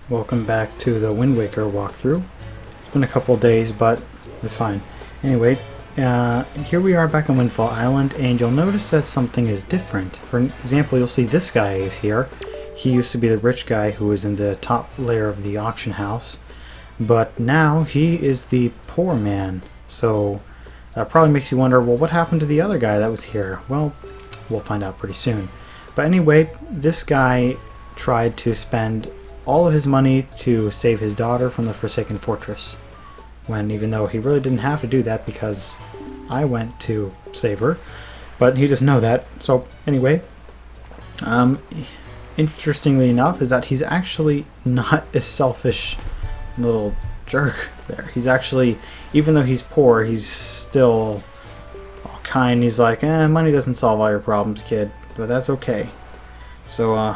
Welcome back to the Wind Waker walkthrough. It's been a couple days, but it's fine. Anyway, here we are back on Windfall Island, and you'll notice that something is different. For example, you'll see this guy is here. He used to be the rich guy who was in the top layer of the auction house, but now he is the poor man. So that probably makes you wonder, well, what happened to the other guy that was here? Well, we'll find out pretty soon. But anyway, this guy tried to spend all of his money to save his daughter from the Forsaken Fortress, when even though he really didn't have to do that because I went to save her, but he doesn't know that. So anyway, interestingly enough is that he's actually not a selfish little jerk there. He's actually, even though he's poor, he's still all kind. He's like, money doesn't solve all your problems, kid, but that's okay. So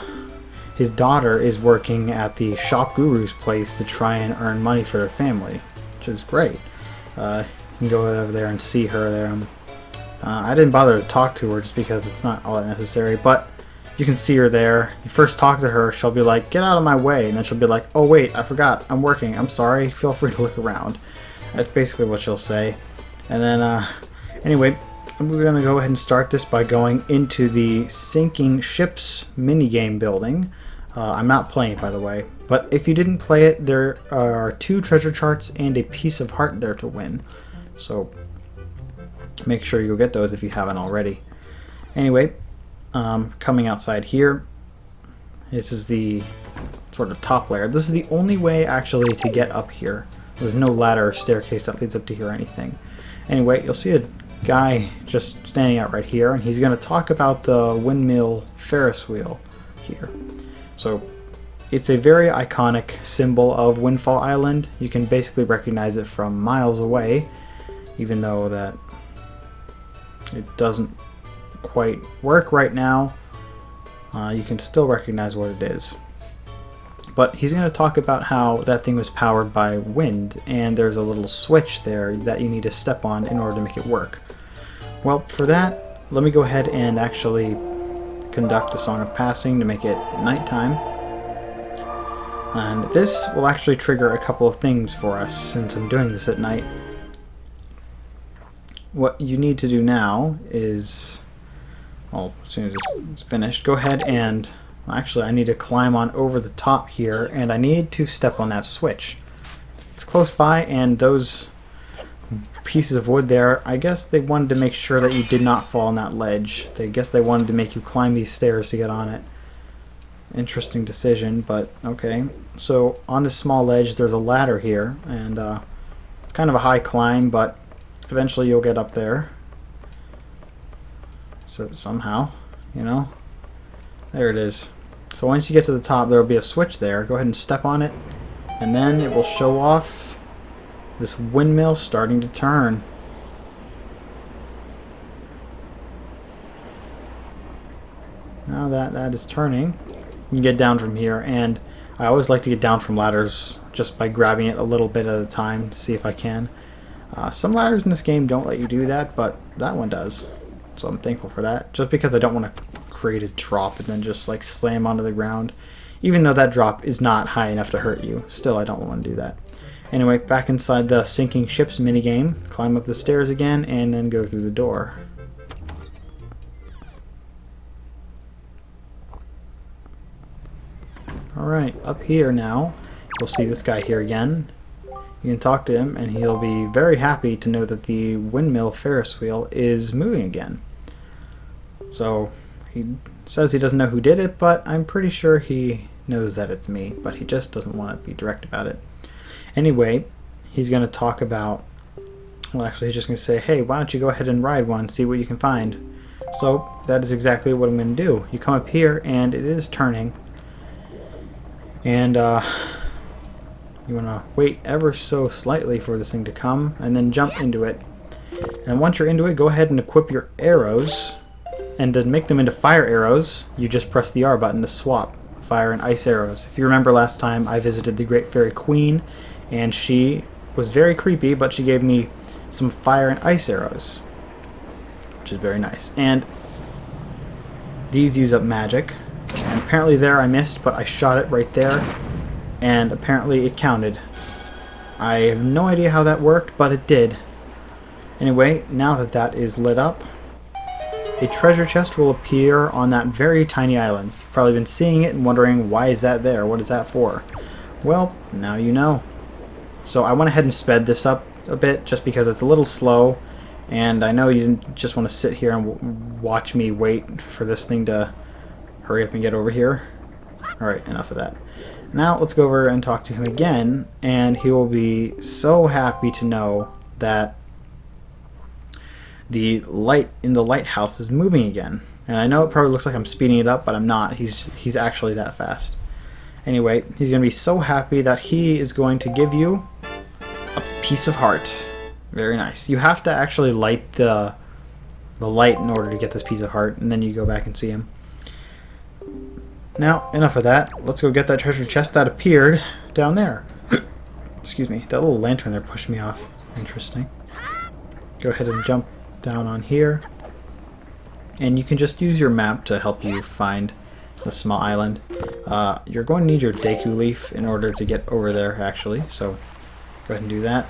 his daughter is working at the shop guru's place to try and earn money for their family, which is great. You can go over there and see her there. I didn't bother to talk to her just because it's not all that necessary, but you can see her there. You first talk to her, she'll be like, get out of my way, and then she'll be like, oh wait, I forgot, I'm working, I'm sorry, feel free to look around. That's basically what she'll say. And then, anyway, we're going to go ahead and start this by going into the sinking ships minigame building. I'm not playing it, by the way, but if you didn't play it, there are 2 treasure charts and a piece of heart there to win. So make sure you go get those if you haven't already. Anyway, coming outside here, this is the sort of top layer. This is the only way actually to get up here. There's no ladder or staircase that leads up to here or anything. Anyway, you'll see a guy just standing out right here, and he's going to talk about the windmill Ferris wheel here. So it's a very iconic symbol of Windfall Island. You can basically recognize it from miles away, even though that it doesn't quite work right now. You can still recognize what it is. But he's going to talk about how that thing was powered by wind, and there's a little switch there that you need to step on in order to make it work. Well, for that, let me go ahead and actually conduct a Song of Passing to make it nighttime. And this will actually trigger a couple of things for us since I'm doing this at night. What you need to do now is, well, as soon as this is finished, go ahead and, actually I need to climb on over the top here, and I need to step on that switch. It's close by, and those pieces of wood there, I guess they wanted to make sure that you did not fall on that ledge. I guess they wanted to make you climb these stairs to get on it. Interesting decision, but okay. So on this small ledge there's a ladder here, and it's kind of a high climb, but eventually you'll get up there. So somehow, you know, there it is. So once you get to the top, there will be a switch there. Go ahead and step on it, and then it will show off this windmill starting to turn. Now that is turning, you can get down from here, and I always like to get down from ladders just by grabbing it a little bit at a time to see if I can. Some ladders in this game don't let you do that, but that one does. So I'm thankful for that, just because I don't want to create a drop and then just like slam onto the ground. Even though that drop is not high enough to hurt you, still I don't want to do that. Anyway, back inside the sinking ships minigame, climb up the stairs again and then go through the door. Alright, up here now, you'll see this guy here again. You can talk to him and he'll be very happy to know that the windmill Ferris wheel is moving again. So he says he doesn't know who did it, but I'm pretty sure he knows that it's me, but he just doesn't want to be direct about it. Anyway, he's going to talk about, well, actually he's just going to say, hey, why don't you go ahead and ride one, see what you can find. So that is exactly what I'm going to do. You come up here and it is turning, and you want to wait ever so slightly for this thing to come and then jump into it. And once you're into it, go ahead and equip your arrows, and to make them into fire arrows you just press the R button to swap fire and ice arrows. If you remember last time I visited the Great Fairy Queen, and she was very creepy, but she gave me some fire and ice arrows, which is very nice. And these use up magic, and apparently there I missed, but I shot it right there, and apparently it counted. I have no idea how that worked, but it did. Anyway, now that that is lit up, a treasure chest will appear on that very tiny island. You've probably been seeing it and wondering, why is that there? What is that for? Well, now you know. So I went ahead and sped this up a bit just because it's a little slow, and I know you didn't just want to sit here and watch me wait for this thing to hurry up and get over here. Alright, enough of that. Now let's go over and talk to him again, and he will be so happy to know that the light in the lighthouse is moving again. And I know it probably looks like I'm speeding it up, but I'm not. He's actually that fast. Anyway, he's going to be so happy that he is going to give you a piece of heart. Very nice. You have to actually light the light in order to get this piece of heart, and then you go back and see him. Now, enough of that. Let's go get that treasure chest that appeared down there. Excuse me. That little lantern there pushed me off. Interesting. Go ahead and jump down on here. And you can just use your map to help you find the small island. You're going to need your Deku leaf in order to get over there, actually. So, go ahead and do that.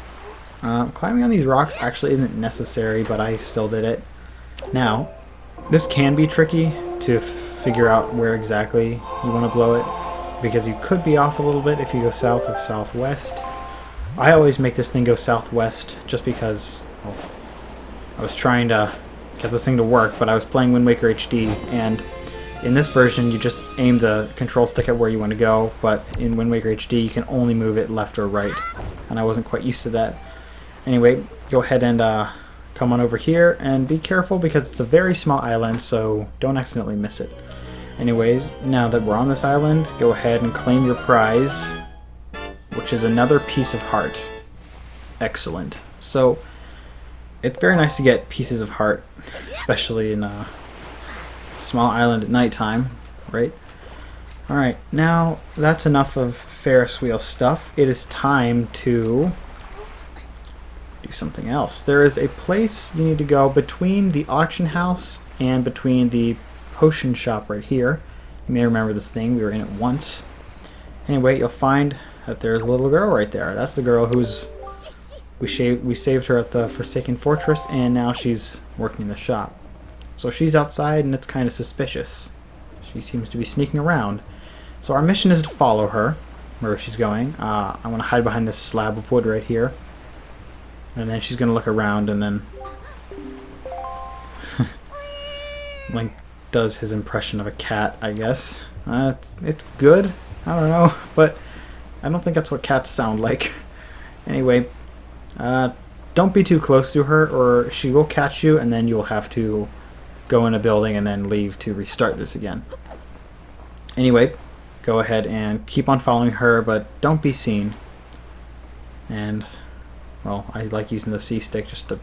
Climbing on these rocks actually isn't necessary, but I still did it. Now, this can be tricky to figure out where exactly you want to blow it, because you could be off a little bit if you go south or southwest. I always make this thing go southwest just because I was trying to get this thing to work, but I was playing Wind Waker HD, and in this version you just aim the control stick at where you want to go, but in Wind Waker HD you can only move it left or right, and I wasn't quite used to that. Anyway, go ahead and come on over here, and be careful because it's a very small island, so don't accidentally miss it. Anyways, now that we're on this island, go ahead and claim your prize, which is another piece of heart. Excellent. So, it's very nice to get pieces of heart, especially in a small island at nighttime, right? Alright, now that's enough of Ferris wheel stuff. It is time to do something else. There is a place you need to go between the auction house and between the potion shop right here. You may remember this thing, we were in it once. Anyway, you'll find that there's a little girl right there. That's the girl who's we saved her at the Forsaken Fortress, and now she's working in the shop. So she's outside, and it's kind of suspicious. She seems to be sneaking around. So our mission is to follow her where she's going. I want to hide behind this slab of wood right here. And then she's going to look around, and then Link does his impression of a cat, I guess. It's good. I don't know, but I don't think that's what cats sound like. Anyway, don't be too close to her, or she will catch you, and then you'll have to go in a building and then leave to restart this again. Anyway, go ahead and keep on following her, but don't be seen. And, well, I like using the C stick just to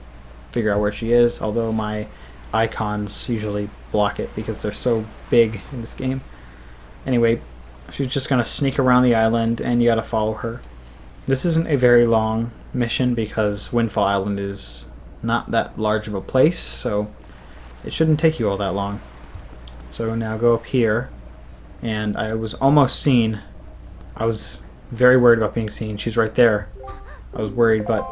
figure out where she is, although my icons usually block it because they're so big in this game. Anyway, she's just going to sneak around the island, and you got to follow her. This isn't a very long mission because Windfall Island is not that large of a place, so it shouldn't take you all that long. So now go up here, and I was almost seen. I was very worried about being seen. She's right there. I was worried, but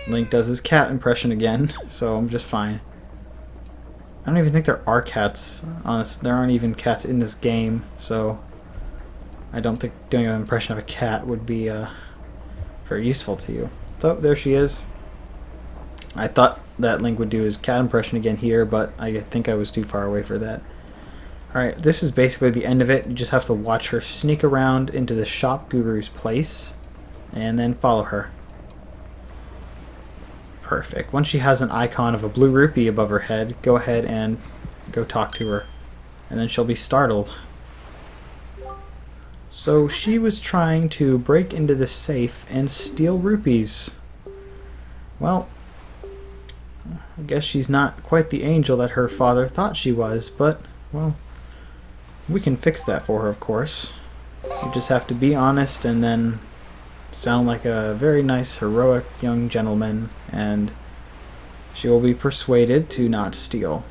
Link does his cat impression again, so I'm just fine. I don't even think there are cats. Honestly, there aren't even cats in this game, so I don't think doing an impression of a cat would be very useful to you. So there she is. I thought that Link would do his cat impression again here, but I think I was too far away for that. Alright, this is basically the end of it. You just have to watch her sneak around into the shop guru's place, and then follow her. Perfect. Once she has an icon of a blue rupee above her head, go ahead and go talk to her, and then she'll be startled. So she was trying to break into the safe and steal rupees. Well, I guess she's not quite the angel that her father thought she was, but, well, we can fix that for her, of course. You just have to be honest and then sound like a very nice, heroic young gentleman, and she will be persuaded to not steal.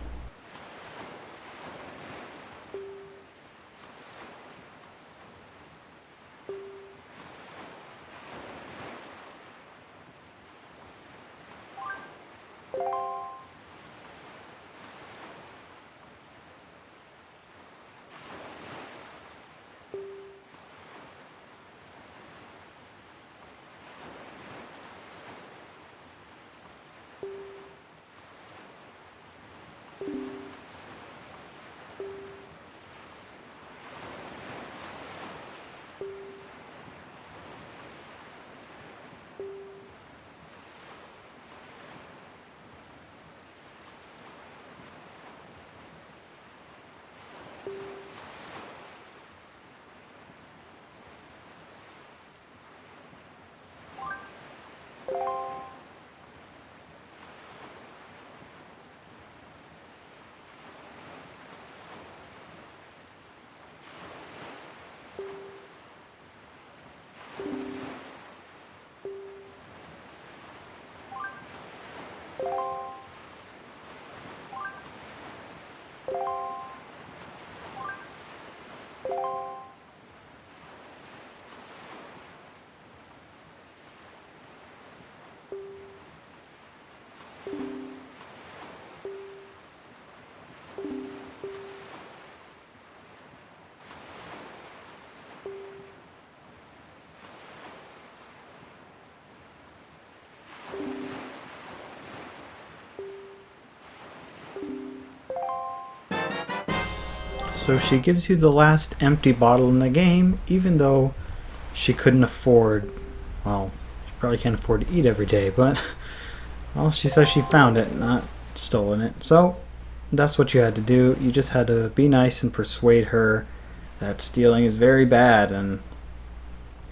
So she gives you the last empty bottle in the game, even though she couldn't afford, well, she probably can't afford to eat every day, but, well, she says she found it, not stolen it. So that's what you had to do. You just had to be nice and persuade her that stealing is very bad and,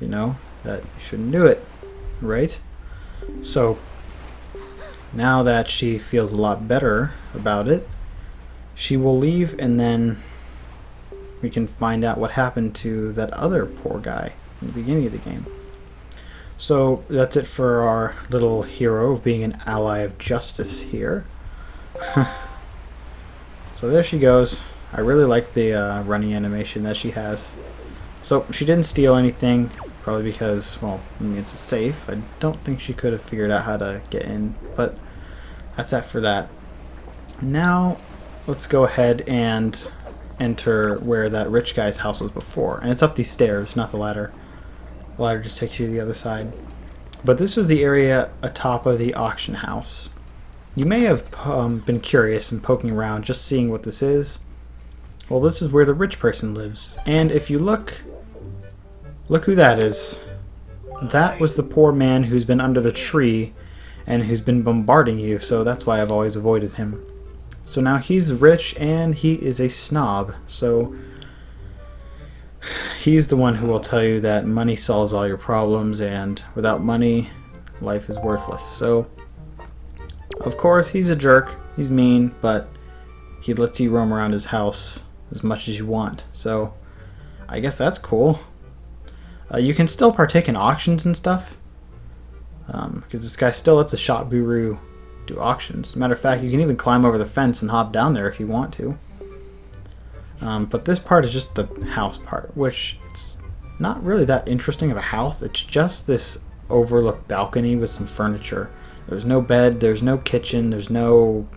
you know, that you shouldn't do it, right? So now that she feels a lot better about it, she will leave, and then we can find out what happened to that other poor guy in the beginning of the game. So that's it for our little hero of being an ally of justice here. So there she goes. I really like the running animation that she has. So she didn't steal anything, probably because, well, I mean, it's a safe. I don't think she could have figured out how to get in, but that's it for that. Now let's go ahead and enter where that rich guy's house was before. And it's up these stairs, not the ladder. The ladder just takes you to the other side. But this is the area atop of the auction house. You may have been curious and poking around just seeing what this is. Well, this is where the rich person lives. And if you look who that is. That was the poor man who's been under the tree and who's been bombarding you, so that's why I've always avoided him. So now he's rich and he is a snob, so he's the one who will tell you that money solves all your problems, and without money, life is worthless. So, of course, he's a jerk, he's mean, but he lets you roam around his house as much as you want. So, I guess that's cool. You can still partake in auctions and stuff, because this guy still lets a shop guru do auctions. Matter of fact, you can even climb over the fence and hop down there if you want to. But this part is just the house part, which it's not really that interesting of a house. It's just this overlooked balcony with some furniture. There's no bed, there's no kitchen, there's no,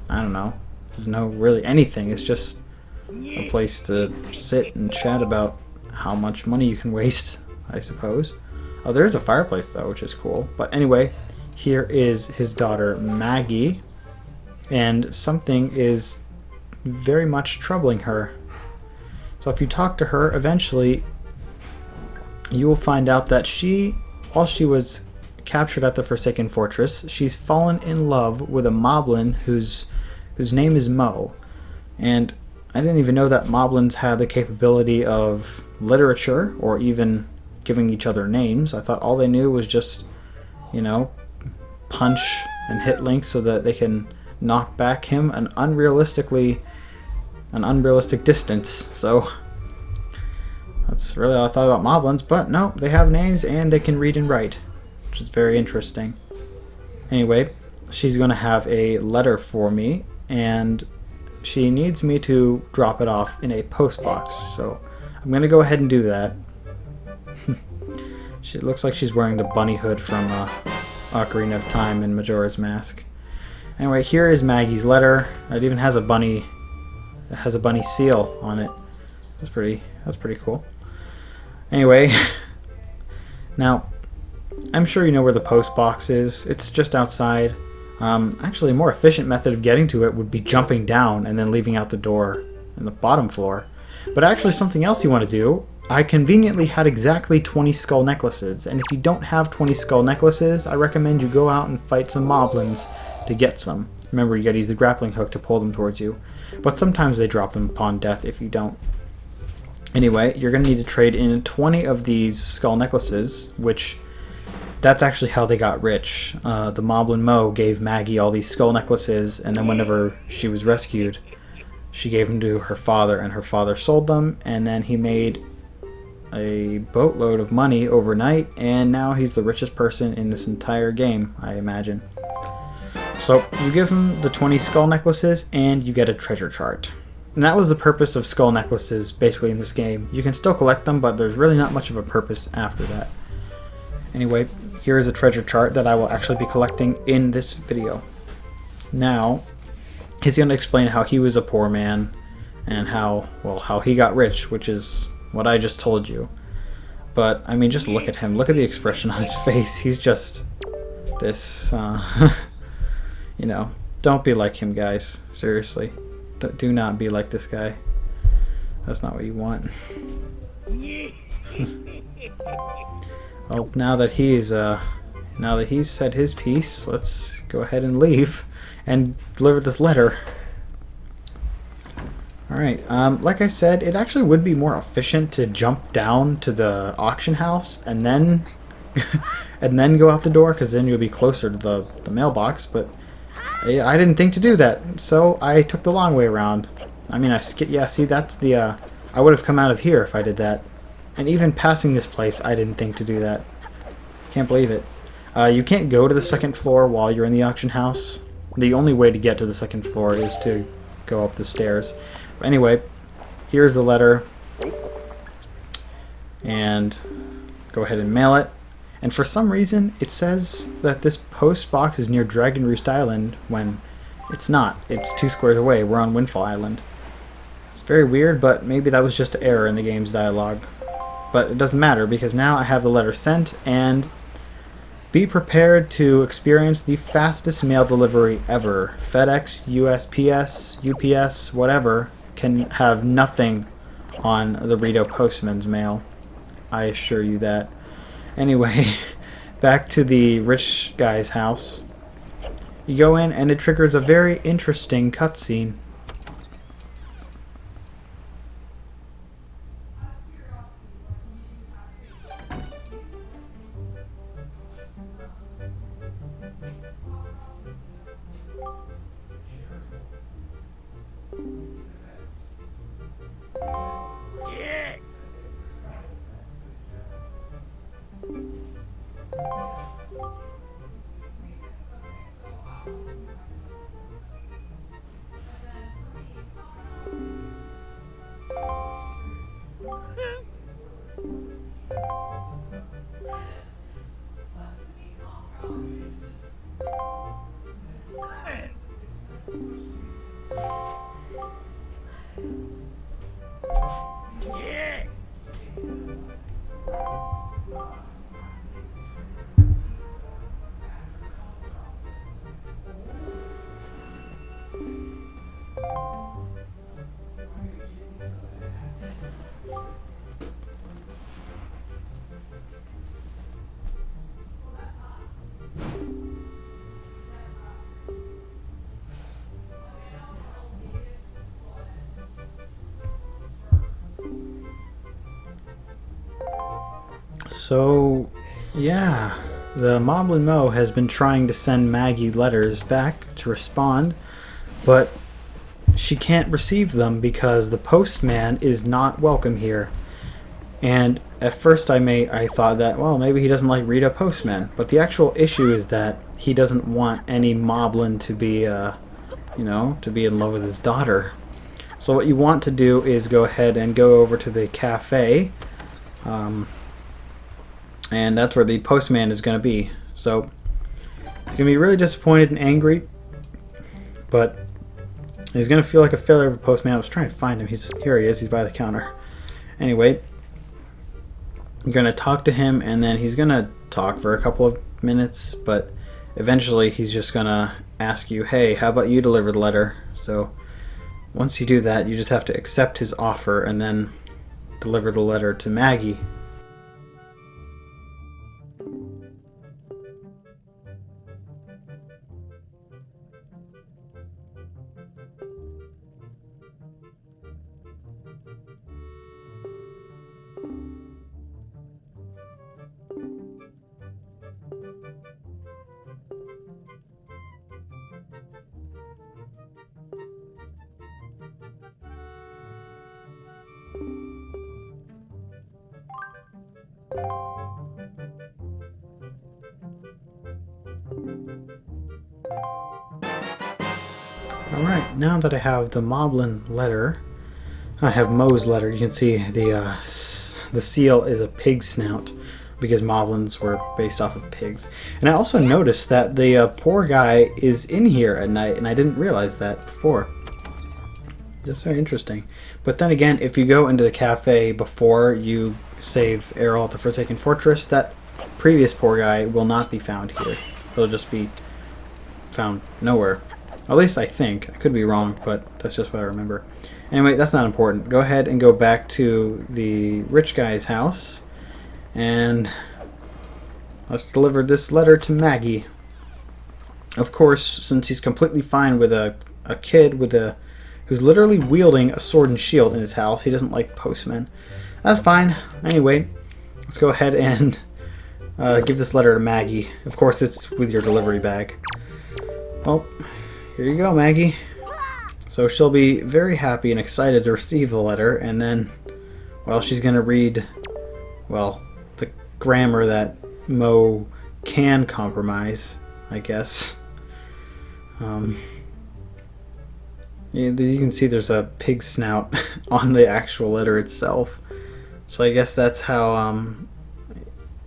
I don't know, there's no really anything. It's just a place to sit and chat about how much money you can waste, I suppose. Oh, there is a fireplace though, which is cool. But anyway, here is his daughter Maggie, and something is very much troubling her. So if you talk to her, eventually you will find out that while she was captured at the Forsaken Fortress, she's fallen in love with a Moblin whose name is Mo. And I didn't even know that Moblins had the capability of literature or even giving each other names. I thought all they knew was just, you know, punch and hit links so that they can knock back him an unrealistic distance. So that's really all I thought about Moblins, but no, they have names and they can read and write, which is very interesting. Anyway, she's going to have a letter for me, and she needs me to drop it off in a post box, so I'm going to go ahead and do that. She looks like she's wearing the bunny hood from Ocarina of Time and Majora's Mask. Anyway, here is Maggie's letter. It even has a bunny. It has a bunny seal on it. That's pretty cool. Anyway, now I'm sure you know where the post box is. It's just outside. Actually, a more efficient method of getting to it would be jumping down and then leaving out the door in the bottom floor. But actually, something else you want to do. I conveniently had exactly 20 skull necklaces, and if you don't have 20 skull necklaces, I recommend you go out and fight some moblins to get some. Remember, you gotta use the grappling hook to pull them towards you, but sometimes they drop them upon death if you don't. Anyway, you're gonna need to trade in 20 of these skull necklaces, which that's actually how they got rich. The Moblin Mo gave Maggie all these skull necklaces, and then whenever she was rescued, she gave them to her father, and her father sold them, and then he made a boatload of money overnight, and now he's the richest person in this entire game, I imagine. So you give him the 20 skull necklaces and you get a treasure chart. And that was the purpose of skull necklaces basically in this game. You can still collect them, but there's really not much of a purpose after that. Anyway, here is a treasure chart that I will actually be collecting in this video. Now, he's going to explain how he was a poor man and how he got rich, which is what I just told you. But, I mean, just look at him. Look at the expression on his face. He's just this, you know, don't be like him, guys. Seriously. Do not be like this guy. That's not what you want. Well, now that he's said his piece, let's go ahead and leave and deliver this letter. Alright, like I said, it actually would be more efficient to jump down to the auction house and then and then go out the door, because then you'll be closer to the mailbox, but I didn't think to do that, so I took the long way around. I mean, yeah, see, that's the, I would have come out of here if I did that. And even passing this place, I didn't think to do that. Can't believe it. You can't go to the second floor while you're in the auction house. The only way to get to the second floor is to go up the stairs. But anyway, here's the letter. And go ahead and mail it. And for some reason, it says that this post box is near Dragon Roost Island when it's not. It's 2 squares away. We're on Windfall Island. It's very weird, but maybe that was just an error in the game's dialogue. But it doesn't matter, because now I have the letter sent, and be prepared to experience the fastest mail delivery ever. FedEx, USPS, UPS, whatever, can have nothing on the Rito Postman's mail. I assure you that. Anyway, back to the rich guy's house. You go in, and it triggers a very interesting cutscene. So, yeah, the Moblin Mo has been trying to send Maggie letters back to respond, but she can't receive them because the postman is not welcome here. And at first I thought that, well, maybe he doesn't like Rito Postman, but the actual issue is that he doesn't want any Moblin to be, to be in love with his daughter. So what you want to do is go ahead and go over to the café, and that's where the postman is going to be. So he's going to be really disappointed and angry, but he's going to feel like a failure of a postman. I was trying to find him. Here he is. He's by the counter. Anyway, you're going to talk to him, and then he's going to talk for a couple of minutes, but eventually he's just going to ask you, hey, how about you deliver the letter? So once you do that, you just have to accept his offer and then deliver the letter to Maggie. Alright, now that I have the Moblin letter, I have Mo's letter. You can see the seal is a pig snout because Moblins were based off of pigs. And I also noticed that the poor guy is in here at night, and I didn't realize that before. That's very interesting. But then again, if you go into the cafe before you save Errol at the Forsaken Fortress, that previous poor guy will not be found here. He'll just be found nowhere. At least I think. I could be wrong, but that's just what I remember. Anyway, that's not important. Go ahead and go back to the rich guy's house. And let's deliver this letter to Maggie. Of course, since he's completely fine with a kid who's literally wielding a sword and shield in his house, he doesn't like postmen. That's fine. Anyway, let's go ahead and give this letter to Maggie. Of course, it's with your delivery bag. Well, here you go, Maggie. So she'll be very happy and excited to receive the letter, and then, well, she's going to read, well, the grammar that Mo can compromise, I guess. You can see there's a pig snout on the actual letter itself. So I guess that's how,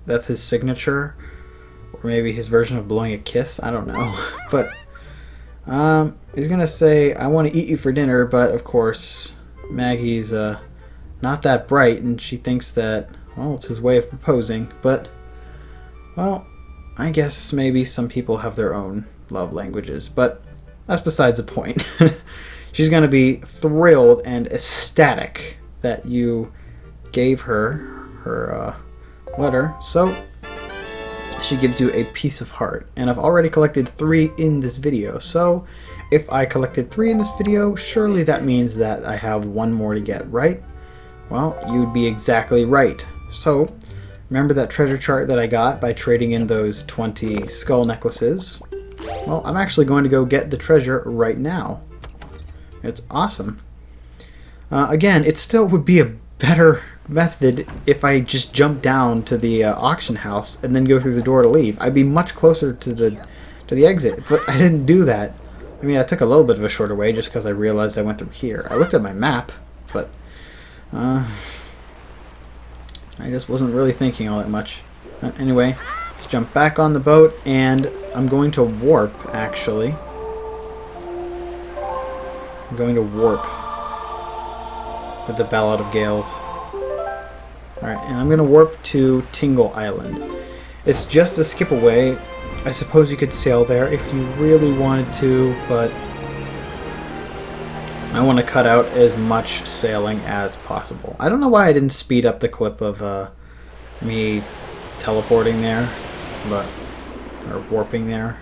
that's his signature, or maybe his version of blowing a kiss, I don't know. But he's gonna say, I want to eat you for dinner, but of course Maggie's not that bright, and she thinks that, well, it's his way of proposing. But, well, I guess maybe some people have their own love languages, but that's besides the point. She's gonna be thrilled and ecstatic that you gave her letter, so she gives you a piece of heart. And I've already collected 3 in this video, so if I collected 3 in this video, surely that means that I have 1 more to get, right? Well, you'd be exactly right. So remember that treasure chart that I got by trading in those 20 skull necklaces? Well, I'm actually going to go get the treasure right now. It's awesome. Again, it still would be a better method if I just jumped down to the auction house and then go through the door to leave. I'd be much closer to the exit, but I didn't do that. I mean, I took a little bit of a shorter way just because I realized I went through here. I looked at my map, but I just wasn't really thinking all that much. Anyway, let's jump back on the boat, and I'm going to warp, actually. I'm going to warp with the Ballad of Gales. Alright, and I'm going to warp to Tingle Island. It's just a skip away. I suppose you could sail there if you really wanted to, but I want to cut out as much sailing as possible. I don't know why I didn't speed up the clip of me teleporting there, or warping there,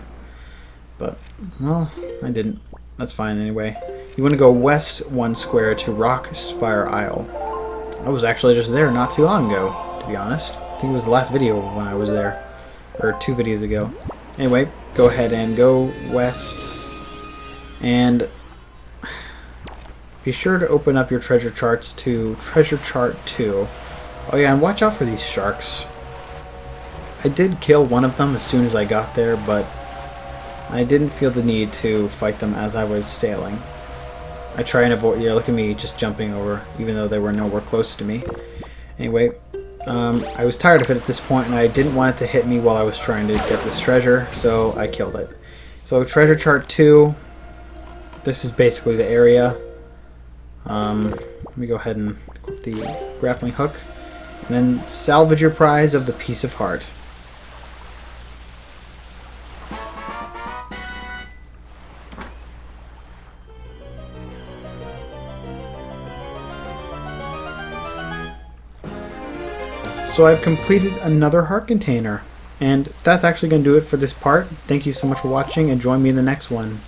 but, well, I didn't. That's fine anyway. You want to go west 1 square to Rock Spire Isle. I was actually just there not too long ago, to be honest. I think it was the last video when I was there, or 2 videos ago. Anyway, go ahead and go west, and be sure to open up your treasure charts to treasure chart 2. Oh yeah, and watch out for these sharks. I did kill one of them as soon as I got there, but I didn't feel the need to fight them as I was sailing. I try and avoid, yeah, look at me just jumping over, even though they were nowhere close to me. Anyway, I was tired of it at this point, and I didn't want it to hit me while I was trying to get this treasure, so I killed it. So treasure chart 2, this is basically the area. Let me go ahead and equip the grappling hook, and then salvage your prize of the piece of heart. So I've completed another heart container, and that's actually going to do it for this part. Thank you so much for watching, and join me in the next one.